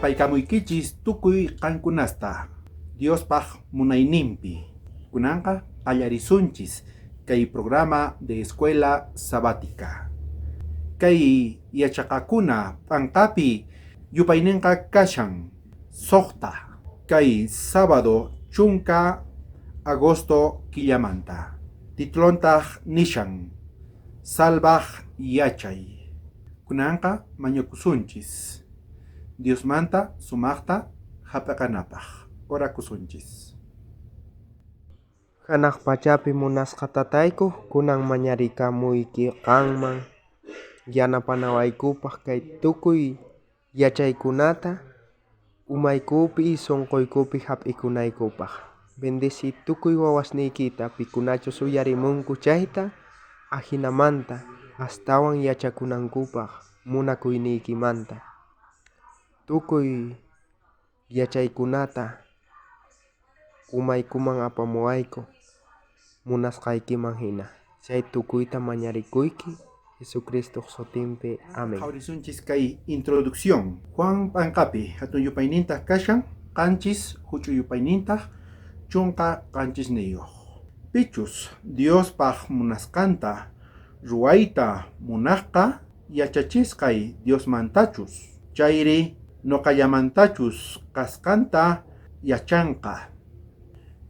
Yanapaykamuykichis tukuy qankunasta Diospaq munayninpi kunanqa qallarisunchis kay programa de escuela sabática. Kay yachaqakuna p'anqapi yupayninqa kashan soqta kay sábado chunka agosto killamanta. Titlontaq nishan salvaj yachay. Kunanqa mañakusunchis Diosmanta sumaqta hap'aqanapaq orakusunchis. Hanaq pachapi munasqa tatayku kunan mañarikamuyki qanman yanapanawaykupak kay tukuy yachaykunata umaykupi sunquykupi hap'ikunaykupaq. Bendeci tukuy wawasniykita pikunachus uyarimunku chayta ahinamanta astawan yachakunankupaq munakuyniykimanta. Tukuy yachaykunata umaykuman apamuwayku munasqaykiman hina. Chay tukuyta mañarikuyki Jesucristo sutinpi. Amén. Hawrisunchis kay introducción. Juan p'anqapi hatun yupaynintaq kashan qanchis huch'uy yupaynintaq chunqa qanchisniyuq. Pichus Diospaq munasqanta ruwayta munaqqa yachachisqay Diosmantachus. Chayri noqallamantachus kasqanta yachanqa.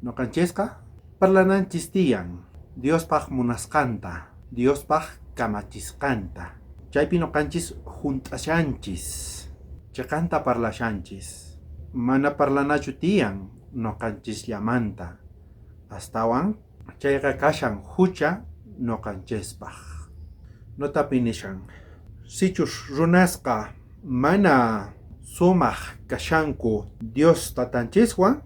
Noqanchisqa parlananchis tiyan Diospaq munasqanta, Diospaq kamachisqanta. Chaypi noqanchis hunt'ashanchis, chaqanta parlashanchis. Mana parlanachu tiyan noqanchis llamanta. Astawan chayqa kashan hucha noqanchispaq. Notapi nishan sichus runasqa mana sumaq kashanku Dios tatanchiswan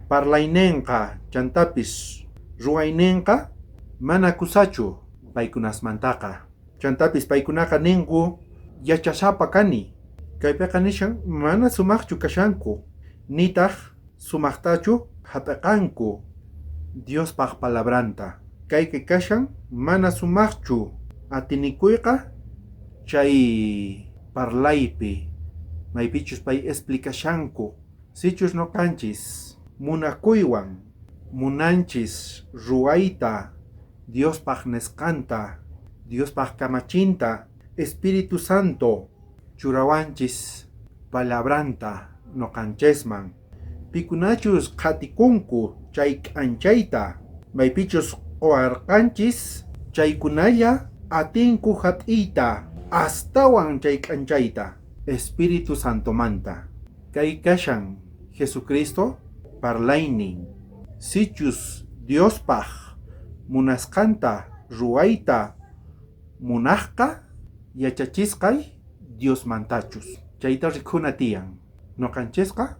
parlayninqa chantapis ruwayninqa mana kusachu paykunasmantaqa. Chantapis paykunaqa ninku yachashapa kani. Kaypiqa nishan mana sumaqchu kashanku nitaq sumaqtachu hap'iqanku Diospaq palabranta. Kayqa kashan mana sumaqchu atinikuyqa chay parlaypi maypichus pay explicashanku. Sichus noqanchis munakuywan munanchis ruwayta Diospaq nisqanta, Diospaq kamachinta, Espíritu Santo churawanchis palabranta noqanchisman. Pikunachus qhatikunku chay k'anchayta, maypichus quwarqanchis chaykunalla atinku hap'iyta astawan chay k'anchayta Espíritu Santomanta. Kay kashan Jesucristo parlaynin. Sichus Diospaq munasqanta ruwayta munaqqa yachachisqay Diosmantachus. Chayta rikhuna tiyan. Noqanchisqa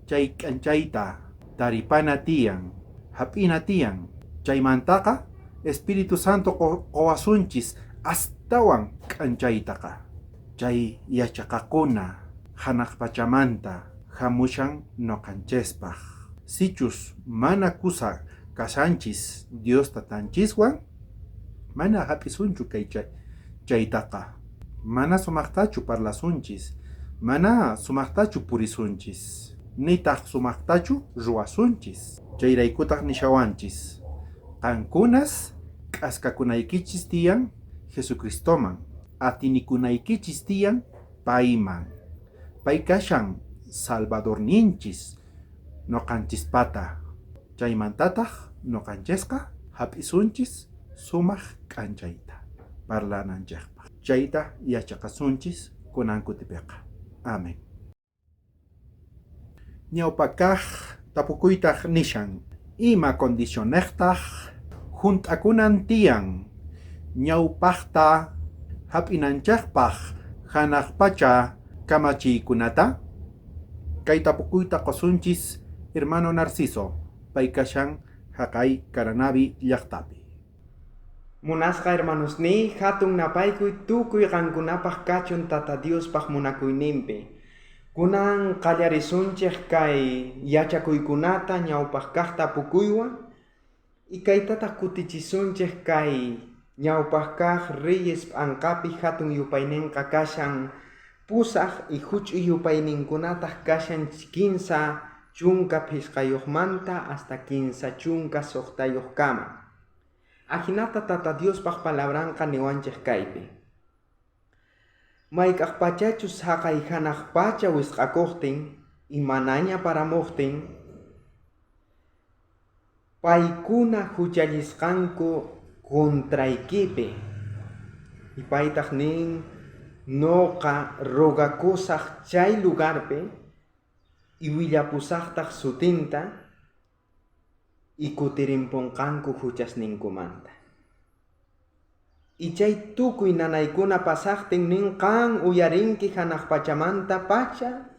chay k'anchayta taripana tiyan, hap'ina tiyan. Chaymantaqa Espíritu Santo qowasunchis astawan k'anchaytaqa. Chay yachaqakuna hanaq pachamanta hamushan noqanchispaq. Sichus mana kusa kashanchis Dios tatanchiswan mana hap'isunchu kay chaytaqa. Mana sumaqtachu parlasunchis, mana sumaqtachu purisunchis, nitaq sumaqtachu ruwasunchis. Chayraykutaq nishawanchis qankunas k'askakunaykichis tiyan Jesucristoman, atinikunaykichis tiyan payman. Pay kashan Salvadorninchis noqanchispata. Chaymantataq noqanchisqa hap'isunchis sumaq k'anchayta parlananchikpaq. Chayta yachaqasunchis kunan kutipiqa. Amén. Ñawpaqaq tapukuytaq nishan ima condicioneqtaq hunt'akunan tiyan ñawpaqta hap'inanchikpaq hanaq pacha kamachiykunata. Kay tapukuyta qosunchis hermano Narciso, pay kashan haqay Caranavi llaqtapi. Munasqa hermanosni hatun napaykuy tukuy qankunapaq kachun tata Diospaq munakuyninpi. Kunan qallarisunchik kay yachakuykunata ñawpaq kaq tapukuywan y kaytataq kutichisunchik kay ñawpaq kaq Reyes p'anqapi hatun yupayninqa kashan Pusaq y huch'uyupayninkunataq kashan 15 chunka pisqayuqmanta hasta 15 chunka suqtayuqkama. Ajinata Tata Diospaq palabranqa niwanchik kaypi. Mayk'aq pachachus haqay hanaq pacha wisq'akuqtin y manaña paramuqtin paykuna huchallisqanku kontraykipi. Ipaytaq nin noqa rogakusaq chay lugarpi y willapusaqtaq sutinta y kutirimpunqanku huchasninkumanta. Y chay tukuy nanaykuna pasaqtin ninqan uyarinki hanaq pachamanta pacha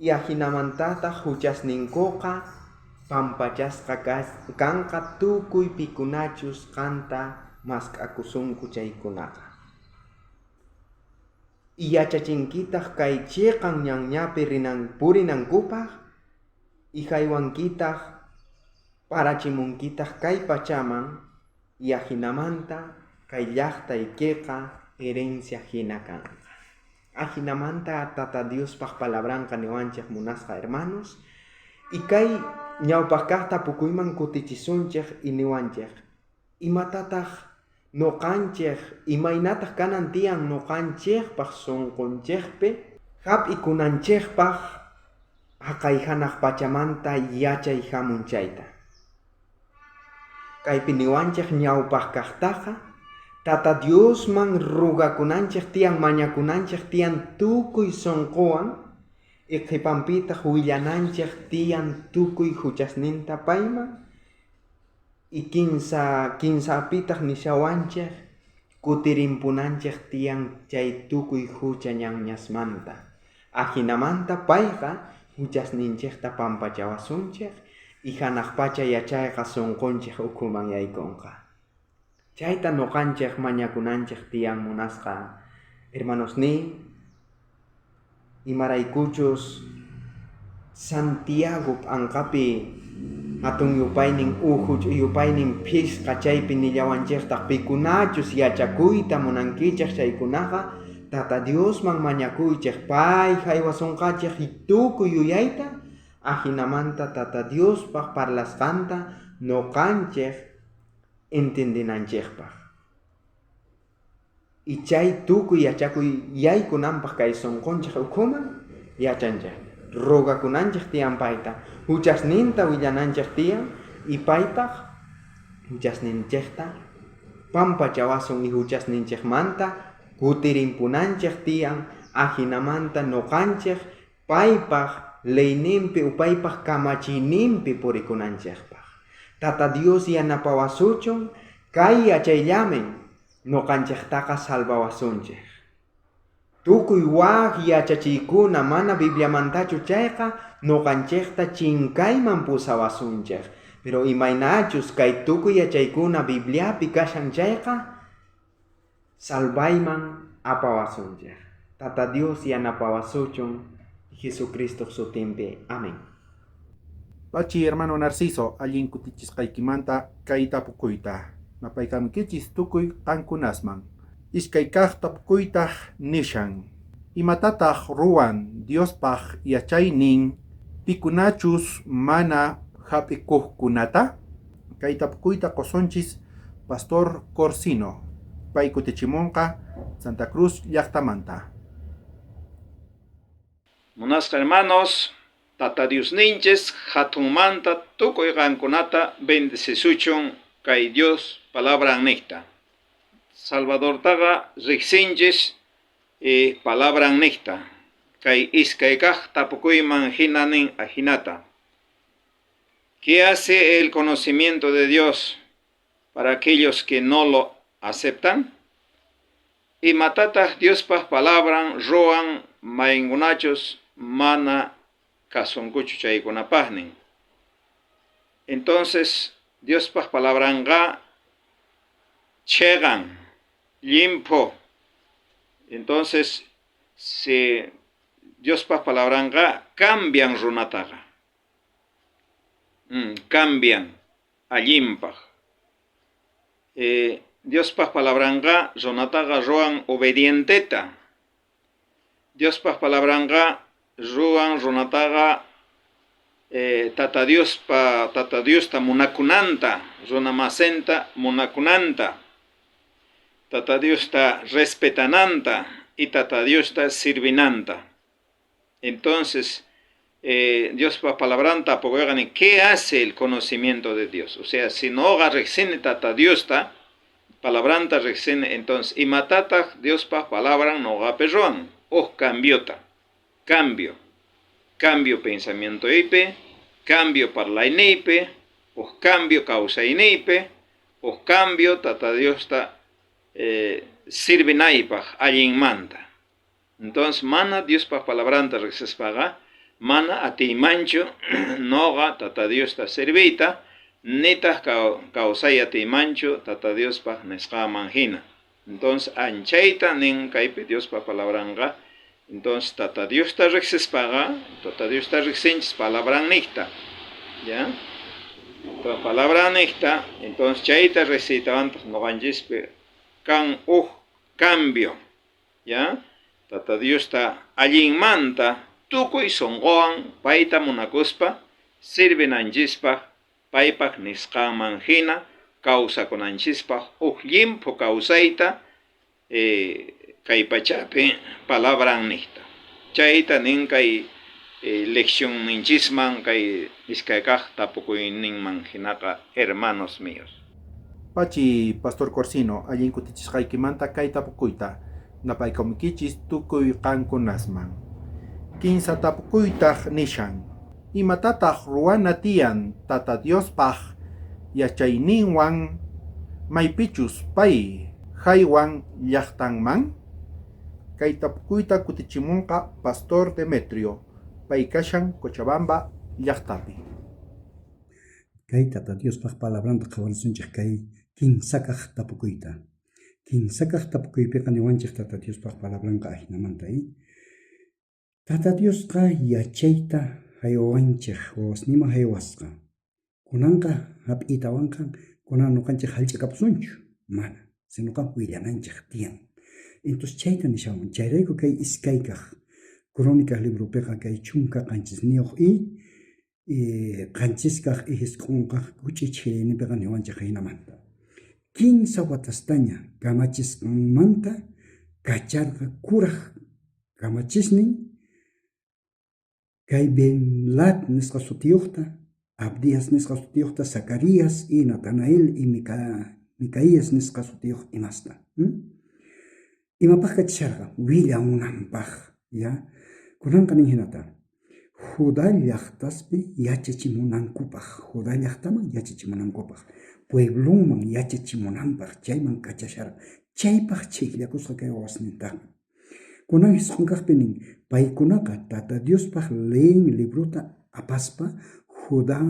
y ajinamantataq huchasninkuqa pampachasqa kanqa tukuy pikunachus qanta mask'akusunku chaykunaqa. Y yachachinkitaq kay chiqan ñanñapi purinankupaq y haywankitaq parachimunkitaq kay pachaman y ajinamanta kay llaqtaykiqa herencia hina kanqa. Ajinamanta Tata Diospaq palabranqa niwanchik munasqa hermanos y kay ñawpaq kaqta pukuyman kutichisunchik y niwanchik imatataq noqanchik imaynataq kanan tiyan noqanchikpaq sunqunchikpi hap'ikunanchikpaq haqay hanaq pachamanta yachay hamun chayta. Kaypi niwanchik ñawpaq kaqtaqa Tata Diosman rugakunanchik tiyan mañakunanchik tiyan tukuy sunquwan y qipampitaq willananchik tiyan tukuy huchasninta payman y kinsapitaq nishawanchik kutirimpunanchik tiyan chay tukuy hucha ñanñasmanta. Ajinamanta payqa huchasninchikta pampachawasunchik y hanaq pacha yachayqa sunqunchik ukuman yaykunqa. Chayta noqanchik mañakunanchik tiyan munasqa hermanosni imaraykuchus Santiago anqapi hatun yupaynin uhuch yupaynin pisqa chaypi nillawanchikta pikunachus yachakuyta munankichik chaykunaqa Tata Diosman mañakuychik pay haywasunqachik tukuy yuyayta ajinamanta Tata Diospaq parlasqanta noqanchik entendinanchikpaq. Y chay tukuy yachakuy yaykunanpaq kay sunqunchik ukuman yachanchik. Rogakunanchik tiyan payta huchasninta willananchik tiyan y paypaq huchasninchikta pampachawasun y huchasninchikmanta kutirimpunanchik tiyan ajinamanta noqanchik paypaq leyninpi upaypaq kamachiyninpi purikunanchikpaq. Tata Dios yanapawasuchun kay yachayllamin noqanchiktaqa salvawasunchik. Tukuy waq yachachiykuna mana Bibliamantachu chayqa noqanchikta chinkayman pusawasunchik. Pero imaynachus kay tukuy yachaykuna Bibliapi kashan chayqa salvayman apawasunchik. Tata Dios yanapawasuchun Jesucristo sutinpi. Amén. Pachi hermano Narciso, allin kutichisqaykimanta kayta pukuyta. Mapaykamkichis tukuy qankunasman. Iskay kaq tapukuytaq nishan. Imatataq ruwan Diospaq yachaynin pikunachus mana hap'ikuqkunata? Kay tapukuyta qosunchis Pastor Corsino. Pay kutichimunqa Santa Cruz llaqtamanta. Munasqa hermanos, Tata Dios ninches hatunmanta tukuy qankunata bendecisuchun kay Dios palabra necta. Salvador taga riksinchis palabra necta. Kay iskaykaj tapukuyman hinanin ajinata. ¿Qué hace el conocimiento de Dios para aquellos que no lo aceptan? Y matatas Diospas palabran roan maingunachos mana kasunkuchu chaykunapajnin. Entonces Diospas palabran ga chegan limpo. Entonces si Diospas palabran ga cambian runataga. Cambian allimpaj. Diospas palabran ga runataga roan obedienteta. Diospa palabranga ruan runataga tata Diosta munakunanta, runamasenta munakunanta, tata Diosta respetananta y tata Diosta sirvinanta. Entonces, Diospa palabranta apoyagani, ¿qué hace el conocimiento de Dios? O sea, si no rexene tata Diosta palabranta rexene, entonces y matata Diospa palabran no gaperroan o cambiota, cambio pensamiento ipe, cambio parlaineipe, o cambio causa ineipe, o cambio tata Diosta sirve naipaj allin manta. Entonces mana Diospa palabranta rexespaga, mana atimancho noga tata Diosta servita, neta causay atimancho tata Diospa nesqa manjina. Entonces anchaita nin caipe Diospa palabranga. Entonces, tata Diosta rexespaga, tata Diosta rexenchis palabra necta, ¿ya? Entonces, palabra necta, entonces, chaita recitaban, no ganjispe, cambio, ¿ya? Tata Diosta allin manta, tukuy songoan, paita munakuspa, sirven anjispa, paipak nisqa manjina, causa con anjispa, limpo causaita, kaipachapi palabra nihta. Chaita ninkay lección ninchisman kay iskaykaj tapukuy ninman hinaka hermanos míos. Pachi Pastor Corsino, allin kutichishqaykimanta kay tapukuyta, napaykamukichis tukuy qankunasman. Kinsa tapukuytaq nishan, imatataq ruwana tiyan tata Diospaq yachayninwan maypichus pay haywan llaqtanman? Kay tapukuyta kutichimunqa Pastor Demetrio, pay kashan Cochabamba llaqtapi. Kay tata Diospaq palabranta qhawansunchik kay kinsakaq tapukuyta. Kinsakaq tapukuypiqa niwanchik tata Diospaq palabranqa ahinamanta tata Diosqa yachayta haywawanchik wawasnima haywasqa. Kunanqa hap'itawanqa kunan nuqanchik hallch'akapusunchu, mana, sinuqa willananchik tiyan. Entonces chayta nishawan, chayrayku kay iskaykaq crónicas libropiqa kay chunka qanchisniyuq qanchisqaq hisk'unqaq kuchichhinipiqa niwanchik haynamanta. Kinsa watastaña kamachisqanmanta kacharqa kuraq kamachisnin kay Ben-lat nisqa sutiyuqta, Abdías nisqa sutiyuqta, Zacarías y Natanael y Micaías nisqa sutiyuq imasta. Imapaq kachisharqa willamunanpaq, ya. Kunanqa nin hinata, Judá llaqtaspi yachachimunankupaq, Judá llaqtaman yachachimunankupaq, puebloman yachachimunanpaq chayman kachasharqa. Chaypaq chikllakusqa kay wawasnintaqa. Kunan hisqunqaqpi nin, paykunaqa tata Diospaq leen libruta apaspa Judá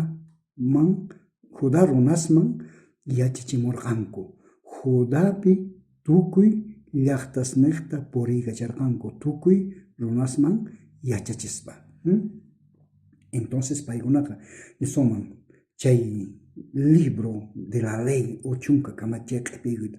runasman yachachimurqanku. Judapi tukuy llaqtasniqta puriykacharqanku, tukuy runasman yachachispa. Entonces paykunaqa nisoman chay libro de la ley o chunka kamachay q'ipiykuta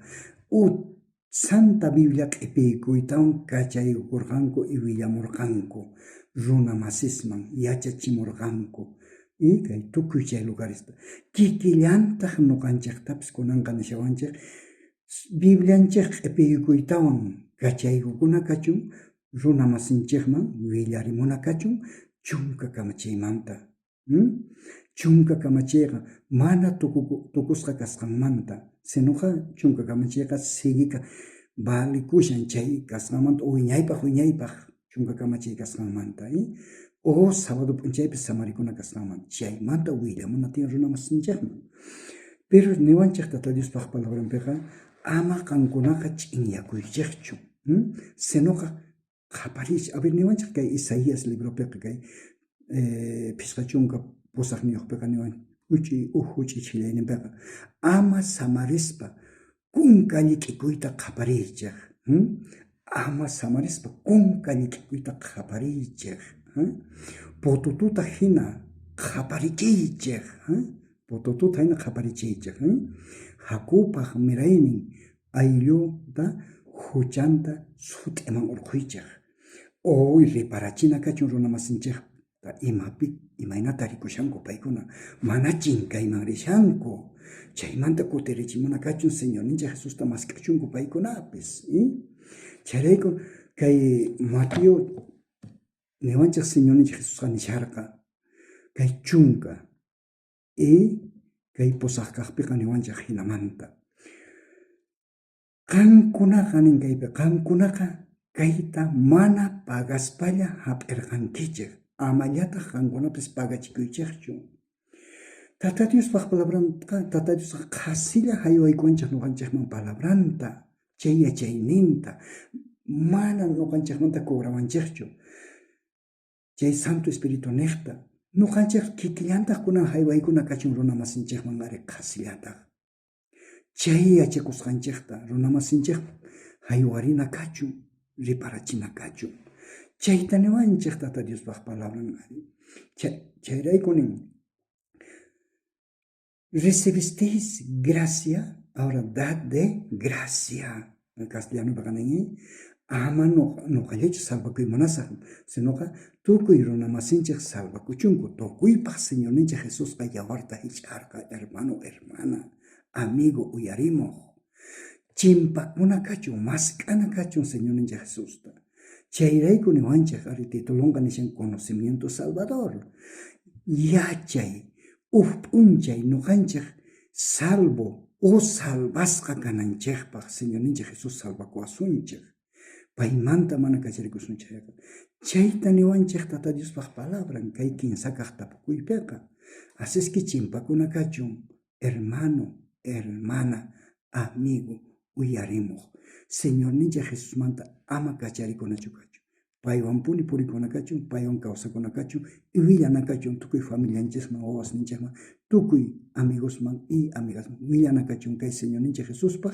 Santa Biblia q'ipiykuitawan kachaykurqanku y willamurqanku runa masisman yachachimurqanku y kay tukuy chay lugarespa kikillantaq nuqanchiktapas kunanqa nishawanchik Biblianchik q'ipiykuytawan kachaykukuna kachun runa masinchikman willarimuna kachun chunka kamachaymanta. Chunka kamachayqa mana tukusqa kasqanmanta, sinuqa chunka kamachayqa siguika valikushan chay kasqanmanta wiñaypaq chunka kamachay kasqanmanta o sábado p'unchaypi samarikuna kasqanmanta chaymanta willamuna tiyan runa masinchikman. Pero niwanchik tata Diospaq palabranpiqa ama qankunaqa ch'inyakuychikchu, sinuqa qhapariychik. A ver, niwanchik kay Isaías libropiqa kay phisqa chunka pusaqniyuqpiqa niwan huch'iychillayninpiqa ama samarispa kunka llik'ikuyta qhapariychik, ama samarispa kunka llik'ikuyta qhapariychik, putututa hina qhaparichiychik, putututa hina qhaparichiychik, hakupaq miraynin aylluta huchanta sut'iman urquychik, Oy, riparachina kachun runa masinchikta imaynata rikushanku paykuna mana chinkayman rishanku. Chaymanta kutirichimuna kachun Señor nincha Jesusta maskachunku paykunapis. Chayrayku kay Mateo niwanchik Señor nincha Jesusqa nisharqa kay chunka kay pusaq kaqpiqa niwanchik hinamanta. Qankunaqa ninkaypi qankunaqa kayta mana pagaspalla hap'irqankichik, amallataq qankunapis pagachikuychikchu. Tata Diospaq palabranta, Tata Diosqa qhasilla haywaykunchik nuqanchikman palabranta, chay yachayninta, mana nuqanchikmanta cobrawanchikchu. Chay Santo Espíritu niqta, nuqanchik kikillantaq kunan haywaykuna kachun runa masinchikman ari qhasillataq. Chay yachakusqanchikta runa masinchik haywarina kachun, riparachina kachun. Chayta niwanchik Tata Diospaq palabran ari. Chayrayku nin, recibisteis gracia, ahora dad de gracia. En castellano paganin, ama nuqallachu salvakuymanasaq, sinoqa tukuy runa masinchik salvakuchunku. Tukuypaq Señor ninchik Jesusqa yawarta hich'arqa, hermano, hermana, amigo, uyarimuq. Chimpakuna kachun, mask'ana kachun Señor ninchik Jesusta. Chayrayku niwanchik ari titulunqa nishan conocimiento salvador. Yachay, p'unchay nuqanchik salvo o salvasqa kananchikpaq Señor ninchik Jesus salvakuwasunchik. Paymanta mana kacharikusunchayqa. Chayta niwanchik Tata Diospaq palabran kay kinsa kaq tapukuypiqa. Asiski chimpakuna kachun, hermano, hermana, amigo, uyarimuq. Señor ninchik Jesusmanta ama kacharikunachu kachun. Paywan purikuna kachun, paywan kawsakuna kachun, willana kachun tukuy familianchisman, wawas ninchikman, tukuy amigosman y amigasman. Willana kachun kay Señor ninchik Jesuspaq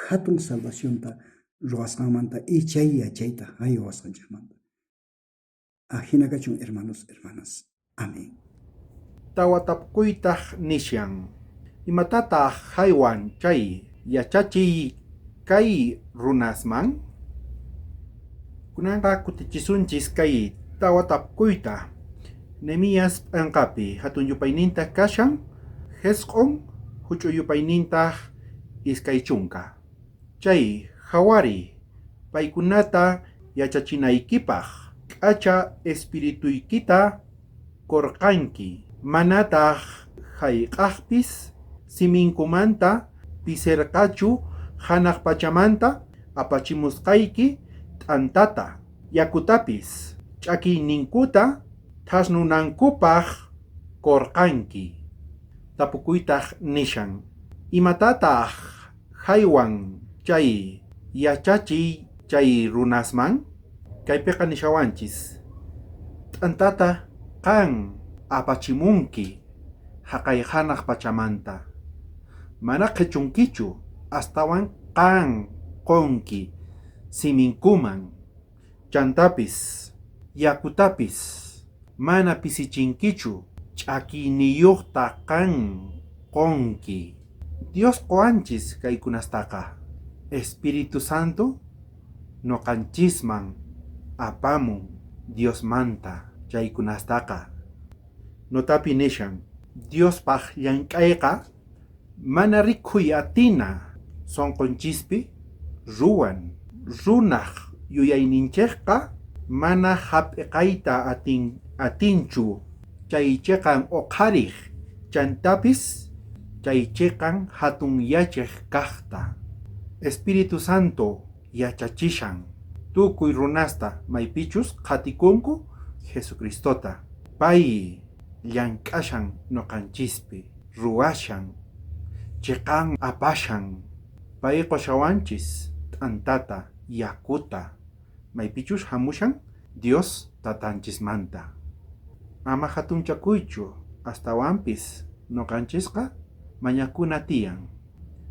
hatun salvacionta ruwasqanmanta y chay yachayta haywasqanchikmanta. Hina kachun hermanos, hermanas. Amén. Tawatapkuytaq nishan. Imatataq haywan chay yachachiy kay runasman? Kunanqa kutichisunchis kay tawatapkuyta. Nehemías p'anqapi hatun yupayninta kashan, Jesq'un huch'uy yupayninta iskay chunka. Chay hawari paykunata yachachinaykipaq k'acha espirituykita korqanki. Manataq hayk'aqpis siminkumanta piserqachu hanaq pachamanta apachimusqayki t'antata, yakutapis ch'akiyninkuta thasnunankupaq korqanki. Tapukuytaq nishan. Imatataq haywan chay yachachiy chay runasman? Kaypiqa nishawanchis. T'antata qan apachimunki haqay hanaq pachamanta. Mana qhichunkichu astawan qan qonki siminkuman. Chantapis, yakutapis mana pisichinkichu ch'akiyniyuqta qan qonki. Dios qowanchis kaykunastaqa. Espíritu Santo noqanchisman apamun Dios manta chaykunastaqa. Notapi nishan, Diospaq llank'ayqa mana rikhuy atina sonqonchispi ruwan. Runaq yuyayninchikqa mana hap'iqayta atinchu. Chaychiqan uqariq chantapis chaychiqan hatun yachiq kaqta. Espíritu Santo yachachishan tukuy runasta maypichus qhatikunku Jesucristota. Pay llank'ashan noqanchispi, ruwashan, chiqan apashan. Pay qoshawanchis t'antata, yakuta, maypichus hamushan Dios tatanchismanta. Ama hatunchakuychu astawanpis noqanchisqa mañakuna tiyan.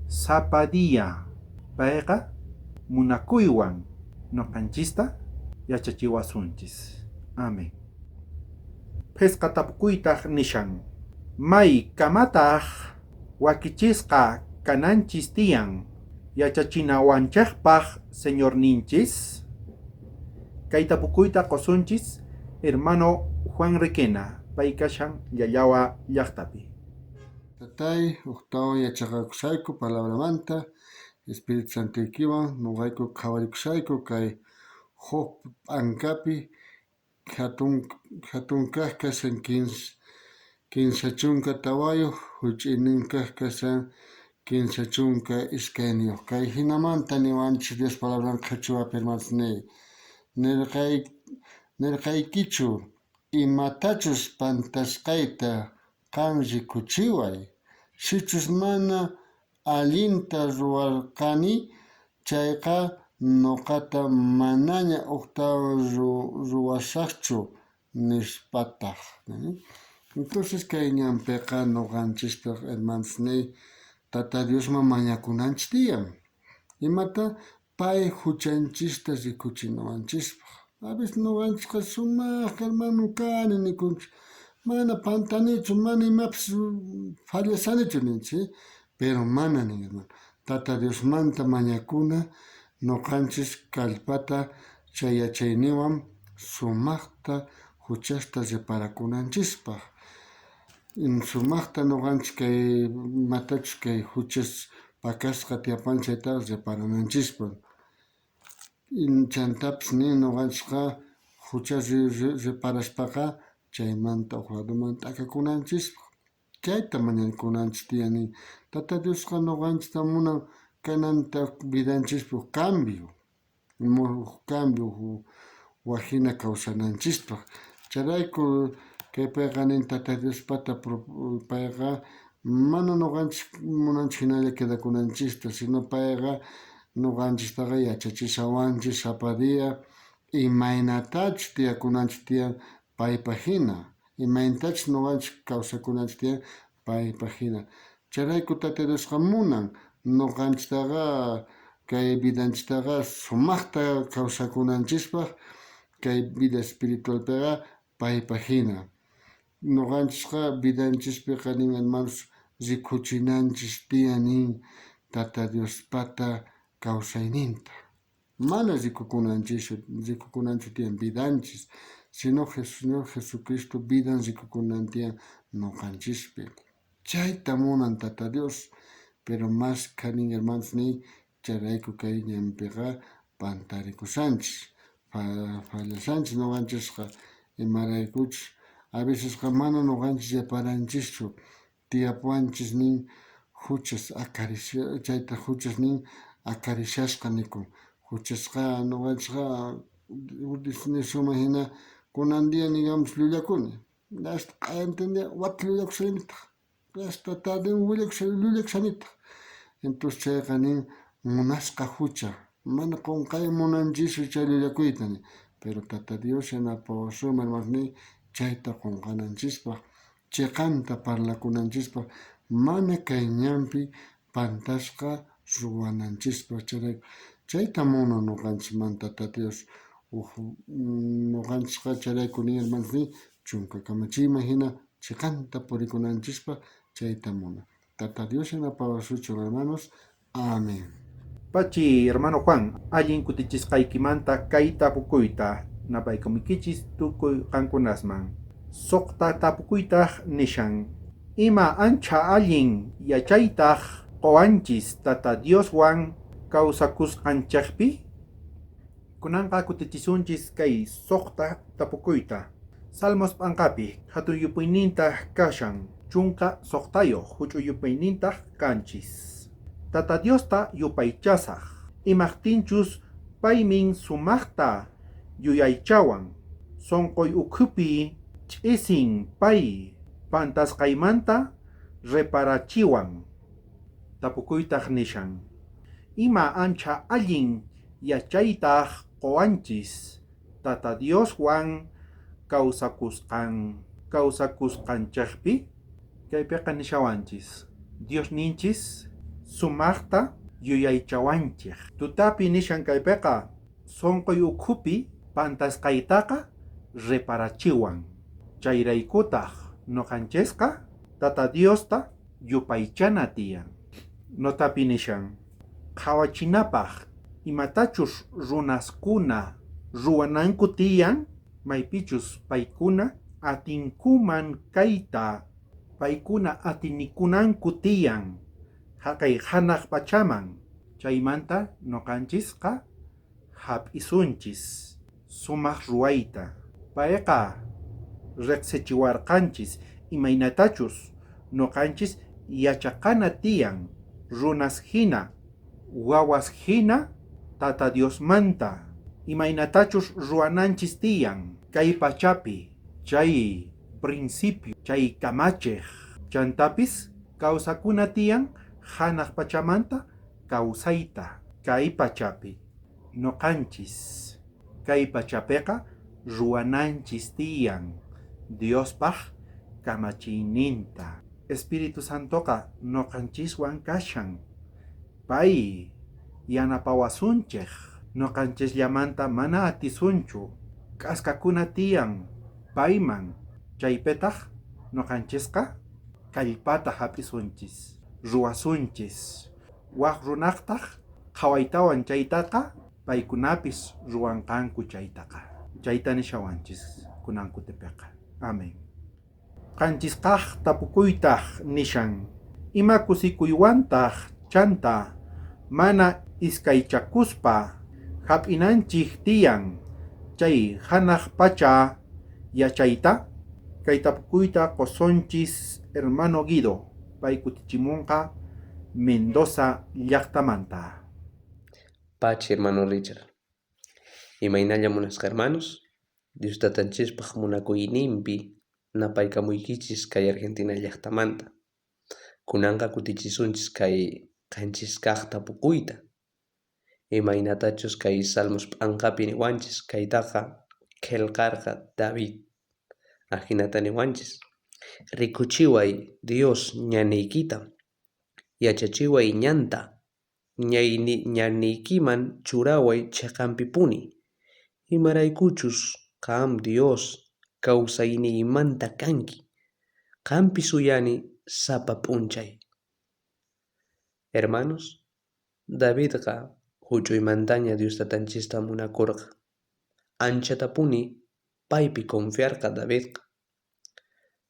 Sapadiya payqa munakuywan noqanchista yachachiwasunchis. Amén. Pesqa tapukuytaq nishan. May kamataq wakichisqa kananchis tiyan yachachinawanchikpaq Señor ninchis? Kay tapukuyta qosunchis hermano Juan Requena, pay kashan Yallawa llaqtapi. Tatay, octavo yachaqakusayku palabramanta, Espíritu Santo ikiwan, nuqayku qhawarikusayku kay huk ankapi hatun kaq kasan 15 chunka tawayuq, huch'inin kaq kasan 15 chunka iskayniyuq. Kay hinamanta niwanchik Dios palabran qhachiwapi hermanos nirqaykichu imatachus pantasqayta qan rikuchiway, sichus mana allinta ruwarqani chayqa nuqata manaña uqtawan ruwasaqchu nispataq. Entonces kay ñanpiqa nuqanchispaq hermanos Tata Diosman mañakunanchis tiyan, imata pay huchanchista rikuchinuwanchispaq. A veces nuqanchikqa sumaqqa hermano kani nikunchik, mana pantanichu, mana imapis fallasanichu ninchik, pero mana nin hermano. Tata Diosmanta mañakuna nuqanchis kallpata chay yachayniwan sumaqta huchasta reparakunanchispaq. Sumaqta nuqanchis kay imatachus kay huchas pakasqa tiyapan chaytaqa reparananchispaq. Chantapis nin nuqanchisqa hucha reparashpaqa chaymanta huk laduman t'akakunanchispaq. Chayta mañakunanchis tiyan nin. Tata Diosqa nuqanchista munan kananta vidanchispi huk cambio, wajina kawsananchispaq. Charayku kaypiqa nin Tata Diospata payqa mana nuqanchik munanchik hinalla quedakunanchista, sino payqa nuqanchistaqa yachachishawanchis sapa dia imaynatachus tiyakunanchik tiyan paypa hina, imaynatachus nuqanchik kawsakunanchik tiyan paypa hina. Charayku Tata Diosqa munan nuqanchistaqa kay vidanchiktaqa sumaqta kawsakunanchispaq kay vida espiritualpiqa paypa hina. Nuqanchikqa vidanchispiqa nin hermanos rikuchinanchis tiyan nin Tata Diospata kawsayninta. Mana rikukunanchu tiyan vidanchis, sino Señor Jesucristo vidan rikukunan tiyan nuqanchispi. Chayta munan Tata Dios, pero mas kanin hermanos charayku kay ñanpiqa pantarikusanchis, fallasanchis nuqanchisqa imaraykuchus, a vecesqa mana nuqanchis reparanchischu tiyapuanchis nin huchas chayta huchas nin acariciashqa nikun. Huchasqa nuqanchisqa nisuma hina kunan dia digamos llullakuni, hasta q'ayanta dia wata llullakushaynitaq, hasta tarde llullakushanitaq. Entonces chayqa nin munasqa hucha, mana qunqay munanchischu chay llullakuyta nin, pero Tata Dios yanapawashunman hermanos chayta qunqananchispaq, chiqanta parlakunanchispaq, mana kay ñanpi pantasqa ruwananchispaq. Chayta munan nuqanchikmanta Tata Dios, nuqanchikqa charayku nin hermanos chunka kamachiyman hina chiqanta purikunanchispaq chayta munan. Tata Dios yanapawashunchik hermanos. Amén. Pachi hermano Juan, allin kutichisqaykimanta kay tapukuyta napaykumikichis tukuy qankunasman. Suqta tapukuytaq nishan, ima ancha allin yachaytaq qowanchis Tata Dioswan kawsakusqanchikpi? Kunanqa kutichisunchis kay suqta tapukuyta. Salmos p'anqapi hatun yupaynintaq kashan, chunka suqtayuq huch'uy yupaynintaq kanchis. Tata Diosta yupaychasaq, imaqtinchus paymin sumaqta yuyaychawan, sonqoy ukhupi ch'isin pay pantasqaymanta reparachiwan. Tapukuytaq nishan, ima ancha allin yachaytaq qowanchis Tata Dioswan kawsakusqanchikpi? Kaypiqa nishawanchis, Dios ninchis sumaqta yuyaychawanchik. Tutapi nishan kaypiqa sonqoy ukhupi pantasqaytaqa reparachiwan. Chayraykutaq nuqanchisqa Tata Diosta yupaychana tiyan. Notapi nishan, qhawachinapaq imatachus runaskuna ruwananku tiyan maypichus paykuna atinkuman kayta, paykuna atinikunanku tiyan haqay hanaq pachaman. Chaymanta noqanchisqa hap'isunchis sumaq ruwayta. Payqa reqsichiwarqanchis imaynatachus noqanchis yachaqana tiyan runas hina, wawas hina Tata Diosmanta imaynatachus ruwananchis tiyan kay pachapi, chay principio, chay kamachiq chantapis kawsakuna tiyan hanaq pachamanta kawsayta kay pachapi. Noqanchis kay pachapiqa ruwananchis tiyan Diospaq kamachiyninta. Espiritu Santoqa noqanchiswan kashan. Pay yanapawasunchik. Noqanchislamanta mana atisunchu. K'askakuna tiyan payman. Chaypitaq noqanchisqa kallpata hap'isunchis, ruwasunchis. Waq runaqtaq qhawaytawan chaytaqa paykunapis ruwanqanku chaytaqa. Chayta nishawanchis kunankutipiqa. Amén. Qanchisqaq tapukuytaq nishan. Ima kusikuyuantaq chanta mana iskaychakuspa hap'inanchik tiyan chay hanaq pacha yachayta. Kay tapukuyta qosonchis hermano Guido pay kutichimunqa Mendoza llaqtamanta. Pachi, hermano Richard. Imaynalla munasqa hermanos, Dios tatanchispaq munakuyninpi napaykamuykichis kay Argentina llaqtamanta. Kunanqa kutichisunchis kay qanchisqaq tapukuyta. Imaynatachus kay Salmos p'anqapi niwanchis kaytaqa qillqarqa David. Ajinata niwanchis. Rikuchiway Dios ñaniykita, yachachiway ñanta, ñaniykiman churaway chiqampipuni. Imaraykuchus qam Dios kawsayniymanta kanki, qampi suyani sapa p'unchay. Hermanos, Davidqa huch'uymantaña Dios tatanchista munakurqa. Anchatapuni paypi confiarqa Davidqa.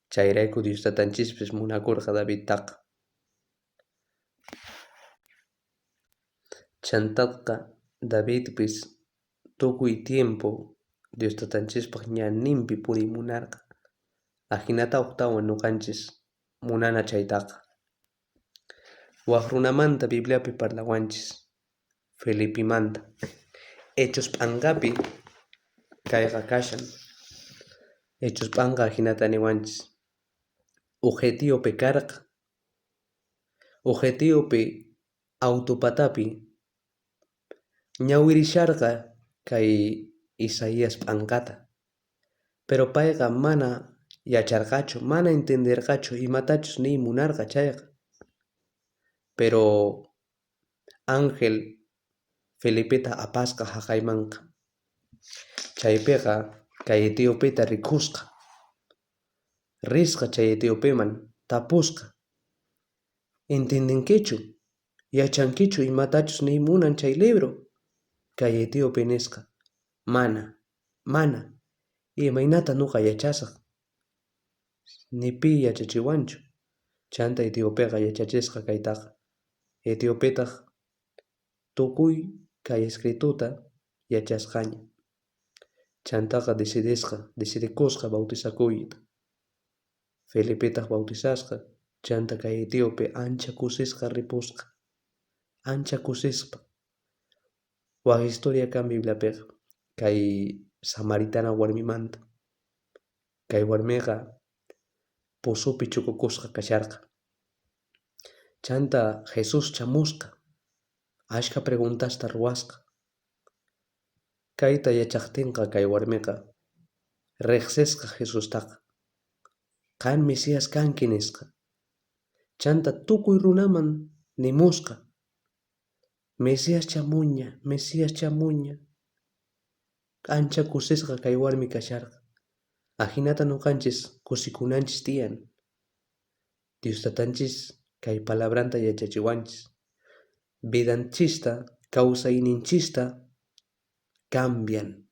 Chayrayku Dios tatanchispis munakurqa Davidtaqa. Chantaqa Davidpis tukuy tiempo Dios tatanchispaq ñaninpi purimunarqa. Ajinata uqtawan nuqanchis munana chaytaqa. Waq runamanta Bibliapi parlawanchis, Felipimanta. Hechos p'anqapi kayqa kashan. Hechos p'anqa ajinata niwanchis. Ujetiope karqa. Ujetiope autopatapi ñawirisharqa kay Isaías p'anqata. Pero payqa mana yacharqachu, mana entenderqachu imatachus ni munarqa chayqa. Pero ángel Felipeta apasqa haqaymanqa. Chaypiqa kay Etiopeta rikusqa. Risqa chay Etiopeman tapusqa. ¿Entendinkichu? ¿Yachankichu imatachus ni munan chay libro? Kay Etiope nisqa. Mana. Imaynata nuqa yachasaq. Nipi yachachiwanchu. Chanta Etiopeqa yachachisqa kaytaqa. Etiopetaq tukuy kay escrituta yachasqaña. Chantaqa decidikusqa bautizakuyta. Felipetaq bautizasqa. Chanta kay Etiope ancha kusisqa ripusqa. Ancha kusisqa. Waq historia kan Bibliapiqa. Kay Samaritana warmimanta. Kay warmiqa pusupi chukukusqa kasharqa. Chanta Jesus chamusqa. Ashka preguntasta ruwasqa. Kayta yachaqtinqa kay warmiqa riqsisqa Jesustaqa. Qam Mesías kanki nisqa. Chanta tukuy runaman nimusqa. Mesías chamuña. Ancha kusisqa kay warmi kasharqa. Ajinata nuqanchis kusikunanchis tiyan. Dios tatanchis kay palabranta yachachiwanchis. Vidanchista, kawsayninchista cambian.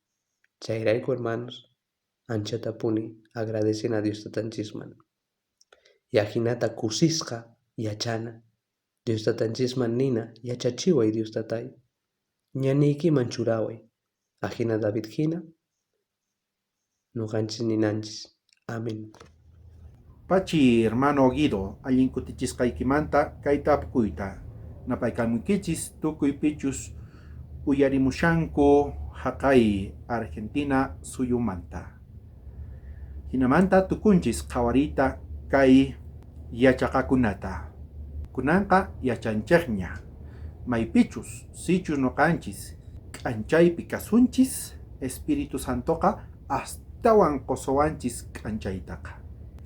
Chayrayku hermanos, anchatapuni agradecen a Dios tatanchisman. Yajinata kusisqa yachana. Dios tatanchisman nina yachachiway Dios tatay. Ñaniykiman churaway. Ajina David hina, nuqanchis ninanchis. Amén. Pachi hermano Guido, allin kutichisqaykimanta kayta apukuyta. Napaykamunkichis tukuy pichus uyarimushanku haqay Argentina suyumanta. Hinamanta tukunchis qawarita kay yachaqakunata. Kunanqa yachanchikña. Maypichus sichus noqanchis k'anchaypi kasunchis Espíritu Santoqa astawan qosowanchis k'anchaytaqa.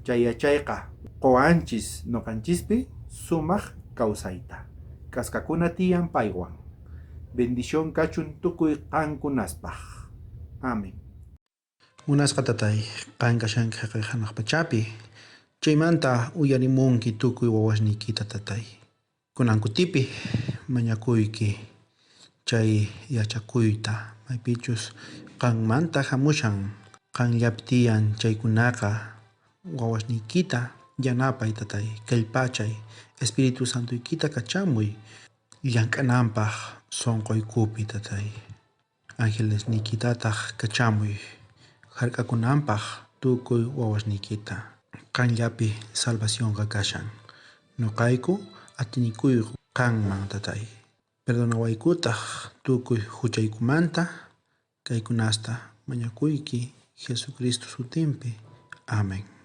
Chay yachayqa qowanchis noqanchispi sumaq kawsayta. Kaskakuna tiyan paywan. Bendición kachun tukuy qankunaspaq. Amén. Munasqa tatay, qan kashanki haqay hanaq pachapi. Chaymanta uyarimunki tukuy wawasniykita tatay. Kunan kutipi mañakuyki chay yachakuyta maypichus qanmanta hamushan qanllapi tiyan chaykunaqa wawasniykita yanapay tatay, kallpachay, Espíritu Santuykita kachamuy llank'ananpaq sunquykupi tatay. Angelesniykitataq kachamuy hark'akunanpaq tukuy wawasniykita. Qanllapi salvacionqa kashan. Nuqayku atinikuyku qanman tatay. Perdonawaykutaq tukuy huchaykumanta kaykunasta mañakuyki Jesucristo sutinpi. Amén.